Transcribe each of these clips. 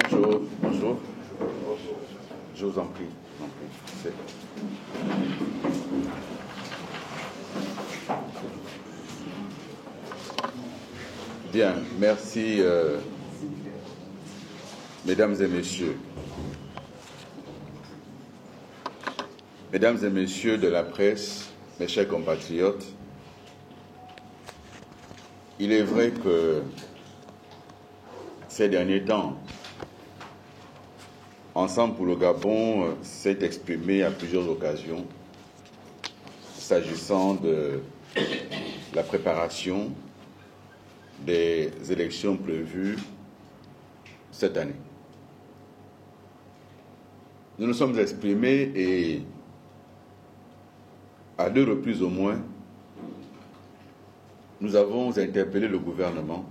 Bonjour, bonjour. Je vous en prie. Bien, merci, mesdames et messieurs. Mesdames et messieurs de la presse, mes chers compatriotes, il est vrai que ces derniers temps, Ensemble pour le Gabon s'est exprimé à plusieurs occasions s'agissant de la préparation des élections prévues cette année. Nous nous sommes exprimés et à 2 reprises au moins, nous avons interpellé le gouvernement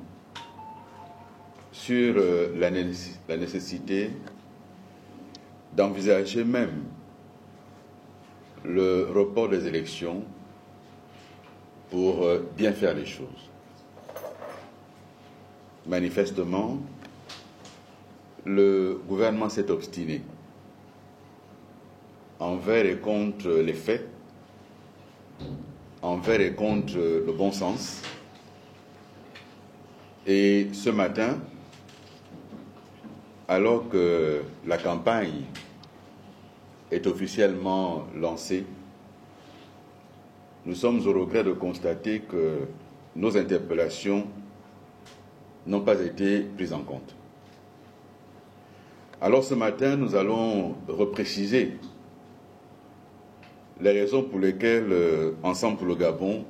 sur la nécessité d'envisager même le report des élections pour bien faire les choses. Manifestement, le gouvernement s'est obstiné envers et contre les faits, envers et contre le bon sens. Et ce matin, alors que la campagne est officiellement lancée, nous sommes au regret de constater que nos interpellations n'ont pas été prises en compte. Alors ce matin, nous allons repréciser les raisons pour lesquelles Ensemble pour le Gabon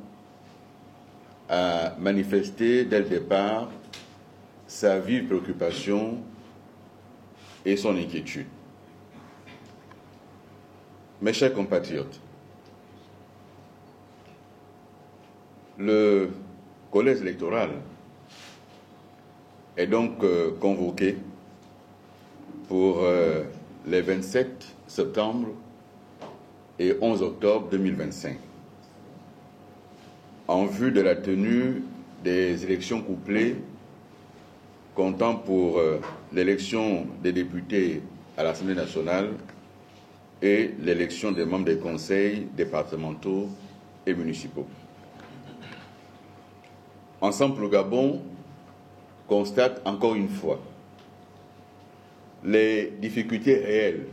a manifesté dès le départ sa vive préoccupation et son inquiétude. Mes chers compatriotes, le collège électoral est donc convoqué pour les 27 septembre et 11 octobre 2025 en vue de la tenue des élections couplées comptant pour l'élection des députés à l'Assemblée nationale et l'élection des membres des conseils départementaux et municipaux. Ensemble pour le Gabon constate encore une fois les difficultés réelles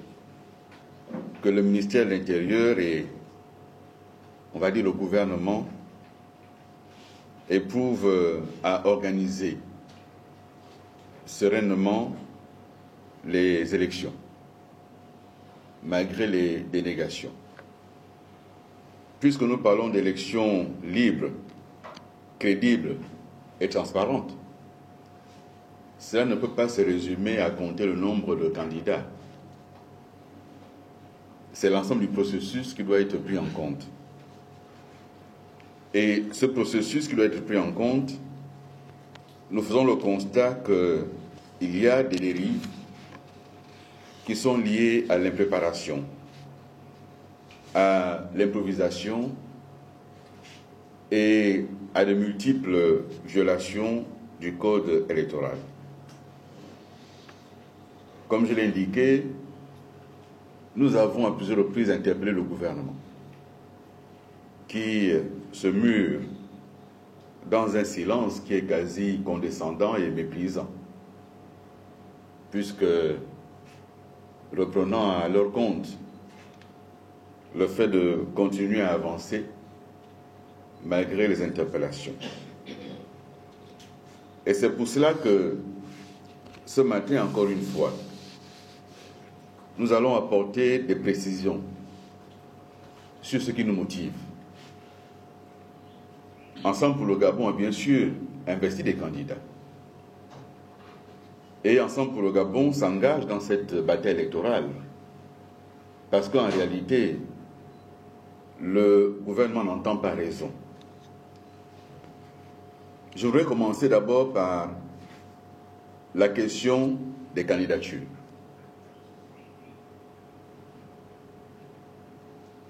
que le ministère de l'Intérieur et, on va dire, le gouvernement éprouvent à organiser sereinement les élections, malgré les dénégations. Puisque nous parlons d'élections libres, crédibles et transparentes, cela ne peut pas se résumer à compter le nombre de candidats. C'est l'ensemble du processus qui doit être pris en compte. Et ce processus qui doit être pris en compte, nous faisons le constat qu'il y a des dérives qui sont liées à l'impréparation, à l'improvisation et à de multiples violations du code électoral. Comme je l'ai indiqué, nous avons à plusieurs reprises interpellé le gouvernement qui se mure dans un silence qui est quasi condescendant et méprisant, puisque, reprenant à leur compte le fait de continuer à avancer malgré les interpellations. Et c'est pour cela que ce matin, encore une fois, nous allons apporter des précisions sur ce qui nous motive. Ensemble pour le Gabon a bien sûr investi des candidats. Et Ensemble pour le Gabon s'engage dans cette bataille électorale parce qu'en réalité, le gouvernement n'entend pas raison. Je voudrais commencer d'abord par la question des candidatures.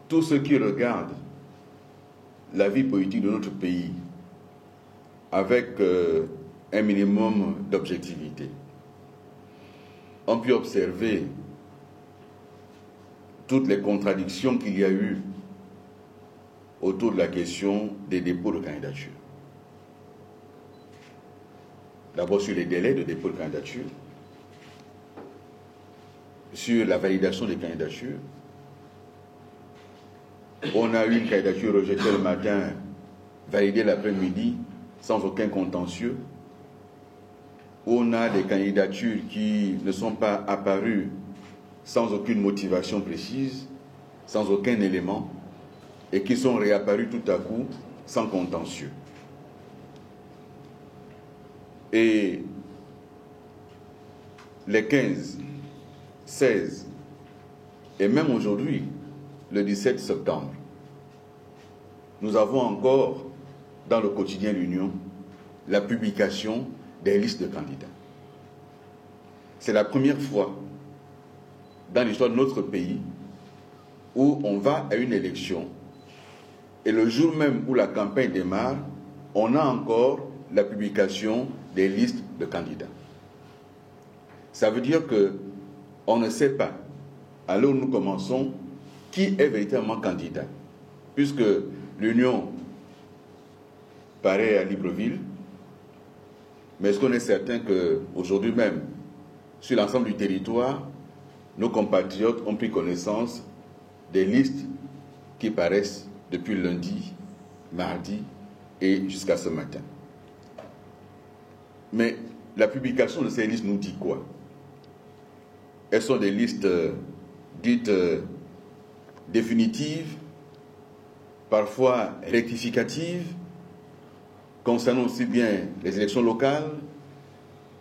Tous ceux qui regardent la vie politique de notre pays avec un minimum d'objectivité ont pu observer toutes les contradictions qu'il y a eu autour de la question des dépôts de candidature. D'abord sur les délais de dépôt de candidature, sur la validation des candidatures. On a eu une candidature rejetée le matin, validée l'après-midi, sans aucun contentieux. On a des candidatures qui ne sont pas apparues sans aucune motivation précise, sans aucun élément, et qui sont réapparues tout à coup sans contentieux. Et les 15, 16 et même aujourd'hui, le 17 septembre, nous avons encore dans le quotidien L'Union la publication des listes de candidats. C'est la première fois dans l'histoire de notre pays où on va à une élection et le jour même où la campagne démarre, on a encore la publication des listes de candidats. Ça veut dire qu'on ne sait pas, à l'heure où nous commençons, qui est véritablement candidat, puisque l'Union paraît à Libreville, mais est-ce qu'on est certain qu'aujourd'hui même, sur l'ensemble du territoire, nos compatriotes ont pris connaissance des listes qui paraissent depuis lundi, mardi et jusqu'à ce matin? Mais la publication de ces listes nous dit quoi? Elles sont des listes dites définitives, parfois rectificatives, concernant aussi bien les élections locales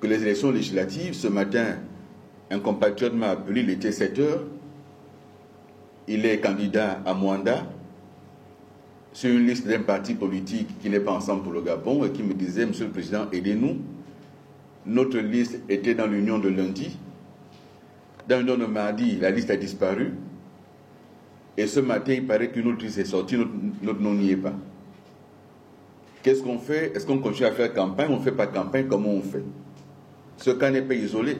que les élections législatives. Ce matin, un compatriote m'a appelé, il était 7 heures. Il est candidat à Mwanda sur une liste d'un parti politique qui n'est pas ensemble pour le Gabon et qui me disait: Monsieur le Président, aidez-nous. Notre liste était dans l'Union de lundi. Dans l'Union de mardi, la liste a disparu. Et ce matin, il paraît qu'une autre liste est sortie, notre nom n'y est pas. Qu'est-ce qu'on fait? Est-ce qu'on continue à faire campagne? On ne fait pas campagne, comment on fait? Ce cas n'est pas isolé.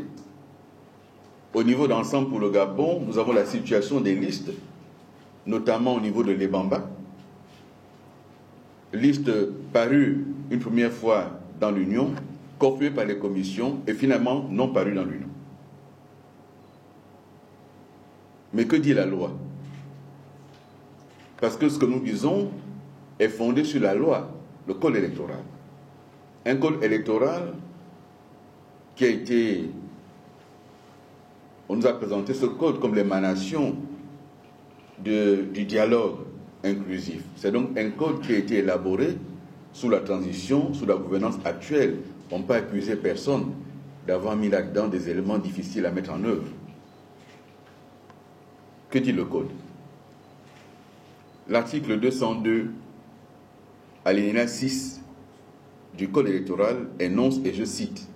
Au niveau d'ensemble pour le Gabon, nous avons la situation des listes, notamment au niveau de l'Ebamba. Liste parue une première fois dans l'Union, confirmée par les commissions et finalement non parue dans l'Union. Mais que dit la loi? Parce que ce que nous disons est fondé sur la loi, le code électoral. Un code électoral qui a été... On nous a présenté ce code comme l'émanation du dialogue inclusif. C'est donc un code qui a été élaboré sous la transition, sous la gouvernance actuelle. On ne peut accuser personne d'avoir mis là-dedans des éléments difficiles à mettre en œuvre. Que dit le code? L'article 202, alinéa 6 du code électoral énonce, et je cite: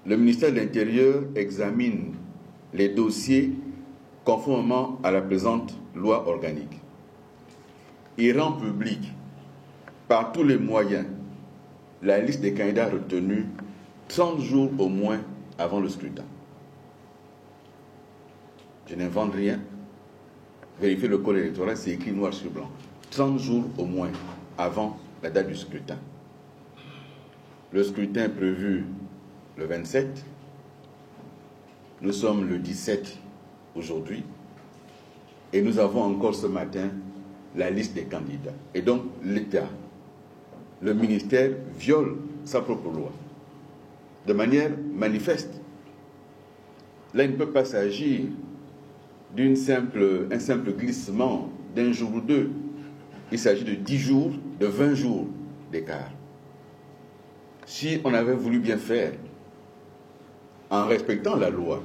le ministère de l'Intérieur examine les dossiers conformément à la présente loi organique. Il rend public par tous les moyens la liste des candidats retenus 30 jours au moins avant le scrutin. Je n'invente rien. Vérifiez le code électoral, c'est écrit noir sur blanc. 30 jours au moins avant la date du scrutin. Le scrutin est prévu le 27. Nous sommes le 17 aujourd'hui. Et nous avons encore ce matin la liste des candidats. Et donc l'État, le ministère, viole sa propre loi de manière manifeste. Là, il ne peut pas s'agir d'un simple glissement d'un jour ou deux. Il s'agit de 10 jours, de 20 jours d'écart. Si on avait voulu bien faire, en respectant la loi,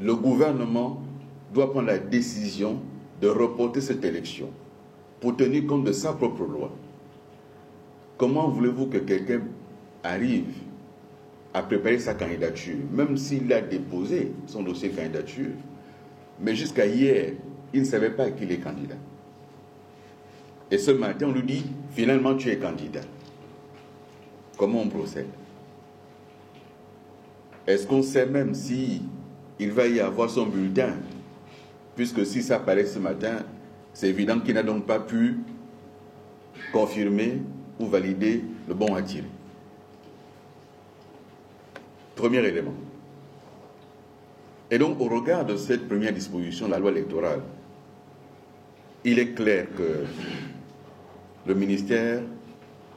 le gouvernement doit prendre la décision de reporter cette élection pour tenir compte de sa propre loi. Comment voulez-vous que quelqu'un arrive à préparer sa candidature, même s'il a déposé son dossier de candidature, mais jusqu'à hier, il ne savait pas qu'il est candidat. Et ce matin, on lui dit, finalement, tu es candidat. Comment on procède? Est-ce qu'on sait même si il va y avoir son bulletin? Puisque si ça paraît ce matin, c'est évident qu'il n'a donc pas pu confirmer ou valider le bon à tirer. Premier élément. Et donc, au regard de cette première disposition de la loi électorale, il est clair que le ministère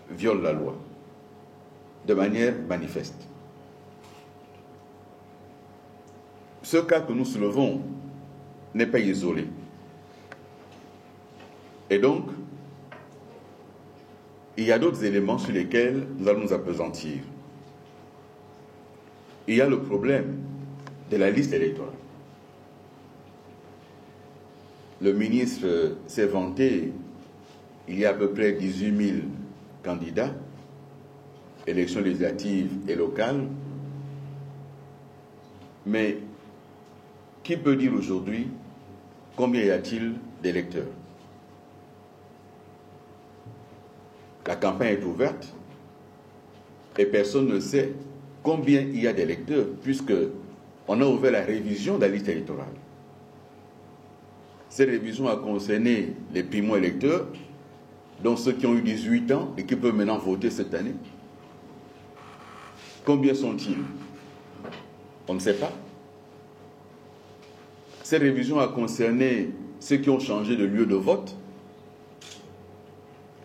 viole la loi de manière manifeste. Ce cas que nous soulevons n'est pas isolé. Et donc, il y a d'autres éléments sur lesquels nous allons nous appesantir. Il y a le problème de la liste électorale. Le ministre s'est vanté, il y a à peu près 18 000 candidats, élections législatives et locales, mais qui peut dire aujourd'hui combien y a-t-il d'électeurs? La campagne est ouverte et personne ne sait combien il y a d'électeurs puisque on a ouvert la révision de la liste électorale. Cette révision a concerné les primo-électeurs, dont ceux qui ont eu 18 ans et qui peuvent maintenant voter cette année. Combien sont-ils? On ne sait pas. Cette révision a concerné ceux qui ont changé de lieu de vote.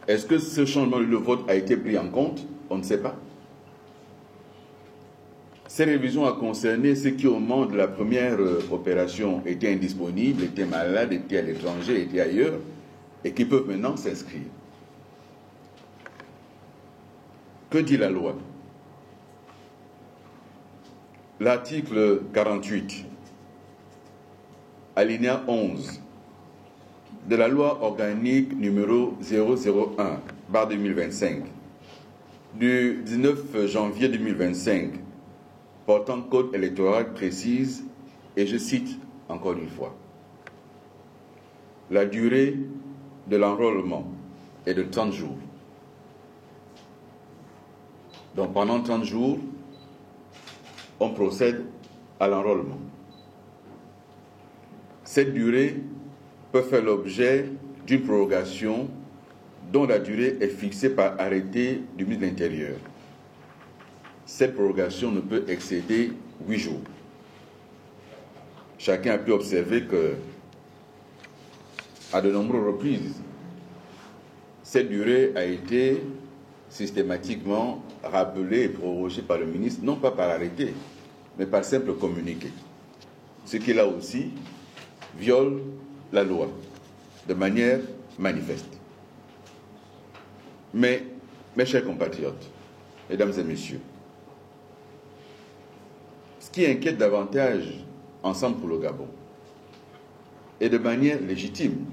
Est-ce que ce changement de lieu de vote a été pris en compte? On ne sait pas. Cette révision a concerné ceux qui, au moment de la première opération, étaient indisponibles, étaient malades, étaient à l'étranger, étaient ailleurs, et qui peuvent maintenant s'inscrire. Que dit la loi? L'article 48, alinéa 11, de la loi organique numéro 001/2025, du 19 janvier 2025, portant code électoral précise, et je cite encore une fois, la durée de l'enrôlement est de 30 jours. Donc pendant 30 jours, on procède à l'enrôlement. Cette durée peut faire l'objet d'une prorogation dont la durée est fixée par arrêté du ministre de l'Intérieur. Cette prorogation ne peut excéder 8 jours. Chacun a pu observer que, à de nombreuses reprises, cette durée a été systématiquement rappelée et prorogée par le ministre, non pas par arrêté, mais par simple communiqué. Ce qui, là aussi, viole la loi de manière manifeste. Mais, mes chers compatriotes, mesdames et messieurs, ce qui inquiète davantage Ensemble pour le Gabon, et de manière légitime,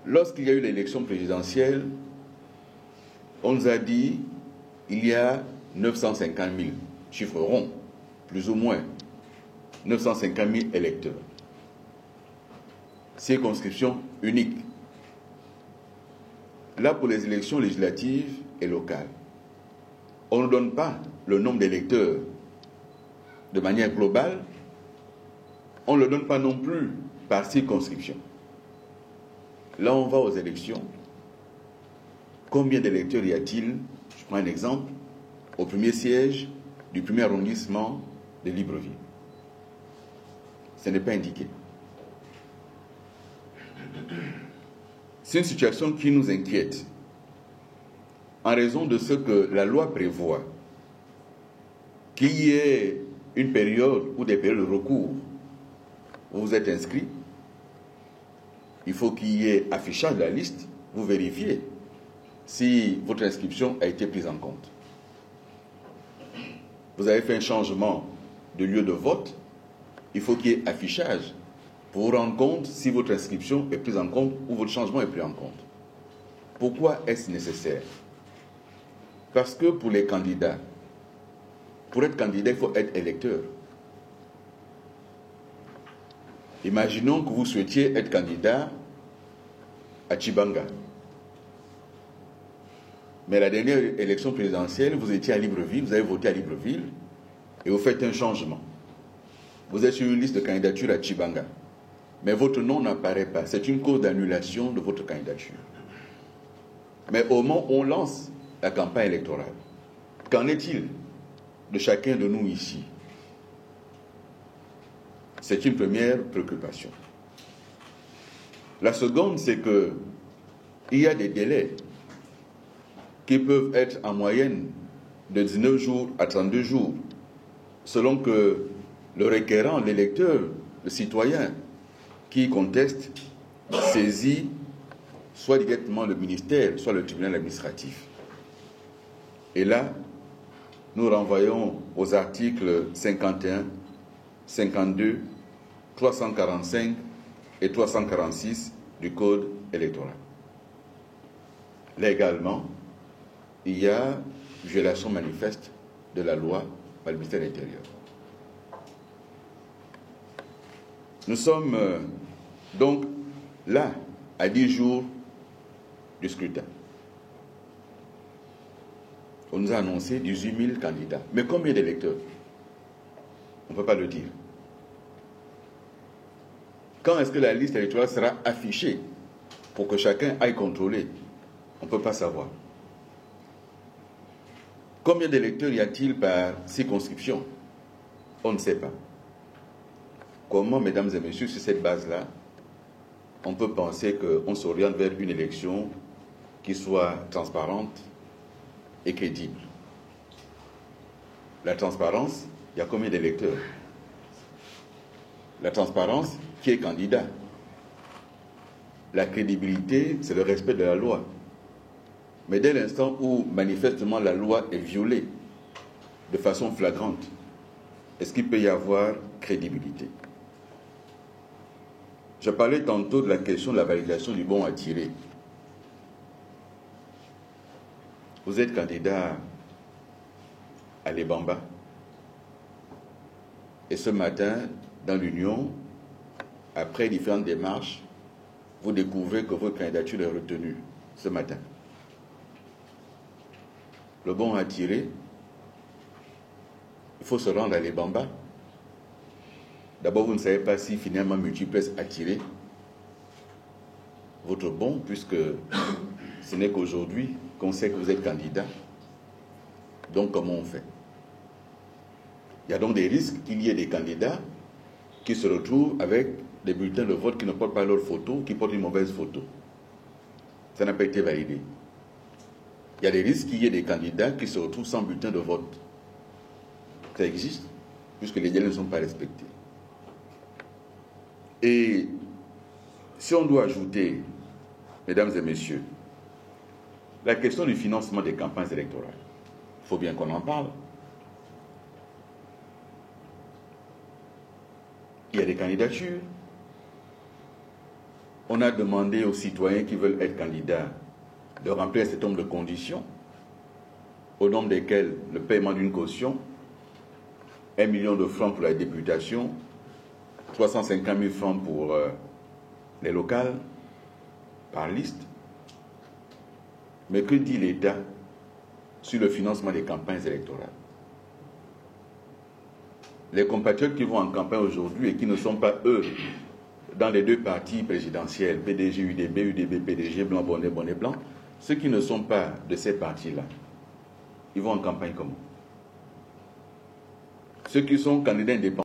lorsqu'il y a eu l'élection présidentielle, on nous a dit il y a 950 000, chiffre rond, plus ou moins, 950 000 électeurs. Circonscription unique. Là, pour les élections législatives et locales, on ne donne pas le nombre d'électeurs de manière globale, on ne le donne pas non plus par circonscription. Là, on va aux élections. Combien d'électeurs y a-t-il? Je prends un exemple. Au premier siège du premier arrondissement de Libreville. Ce n'est pas indiqué. C'est une situation qui nous inquiète en raison de ce que la loi prévoit, qu'il y ait une période ou des périodes de recours où vous êtes inscrit, il faut qu'il y ait affichage de la liste, vous vérifiez si votre inscription a été prise en compte. Vous avez fait un changement de lieu de vote, il faut qu'il y ait affichage pour vous rendre compte si votre inscription est prise en compte ou votre changement est pris en compte. Pourquoi est-ce nécessaire? Parce que pour les candidats, pour être candidat, il faut être électeur. Imaginons que vous souhaitiez être candidat à Tchibanga. Mais la dernière élection présidentielle, vous étiez à Libreville, vous avez voté à Libreville, et vous faites un changement. Vous êtes sur une liste de candidature à Tchibanga, mais votre nom n'apparaît pas. C'est une cause d'annulation de votre candidature. Mais au moment où on lance la campagne électorale, qu'en est-il de chacun de nous ici? C'est une première préoccupation. La seconde, c'est qu'il y a des délais qui peuvent être en moyenne de 19 jours à 32 jours, selon que le requérant, l'électeur, le citoyen qui conteste, saisit soit directement le ministère, soit le tribunal administratif. Et là, nous renvoyons aux articles 51, 52, 345 et 346 du Code électoral. Légalement, il y a violation manifeste de la loi par le ministère de l'Intérieur. Nous sommes donc là, à 10 jours du scrutin. On nous a annoncé 18 000 candidats. Mais combien d'électeurs? On ne peut pas le dire. Quand est-ce que la liste électorale sera affichée pour que chacun aille contrôler? On ne peut pas savoir. Combien d'électeurs y a-t-il par circonscription? On ne sait pas. Comment, mesdames et messieurs, sur cette base-là, on peut penser qu'on s'oriente vers une élection qui soit transparente et crédible? La transparence, il y a combien d'électeurs? La transparence, qui est candidat? La crédibilité, c'est le respect de la loi. Mais dès l'instant où manifestement la loi est violée de façon flagrante, est-ce qu'il peut y avoir crédibilité? Je parlais tantôt de la question de la validation du bon à tirer. Vous êtes candidat à l'Ebamba. Et ce matin, dans l'Union, après différentes démarches, vous découvrez que votre candidature est retenue ce matin. Le bon à tirer, il faut se rendre à l'Ebamba. D'abord, vous ne savez pas si finalement multiplex a tiré votre bon, puisque ce n'est qu'aujourd'hui qu'on sait que vous êtes candidat. Donc, comment on fait? Il y a donc des risques qu'il y ait des candidats qui se retrouvent avec des bulletins de vote qui ne portent pas leur photo, qui portent une mauvaise photo. Ça n'a pas été validé. Il y a des risques qu'il y ait des candidats qui se retrouvent sans bulletin de vote. Ça existe, puisque les délais ne sont pas respectés. Et si on doit ajouter, mesdames et messieurs, la question du financement des campagnes électorales, il faut bien qu'on en parle. Il y a des candidatures. On a demandé aux citoyens qui veulent être candidats de remplir un certain nombre de conditions, au nombre desquelles le paiement d'une caution, 1 million de francs pour la députation, 350 000 francs pour les locales, par liste. Mais que dit l'État sur le financement des campagnes électorales? Les compatriotes qui vont en campagne aujourd'hui et qui ne sont pas, eux, dans les deux partis présidentiels, PDG, UDB, UDB, PDG, blanc, bonnet, bonnet, blanc, ceux qui ne sont pas de ces partis-là, ils vont en campagne comment? Ceux qui sont candidats indépendants,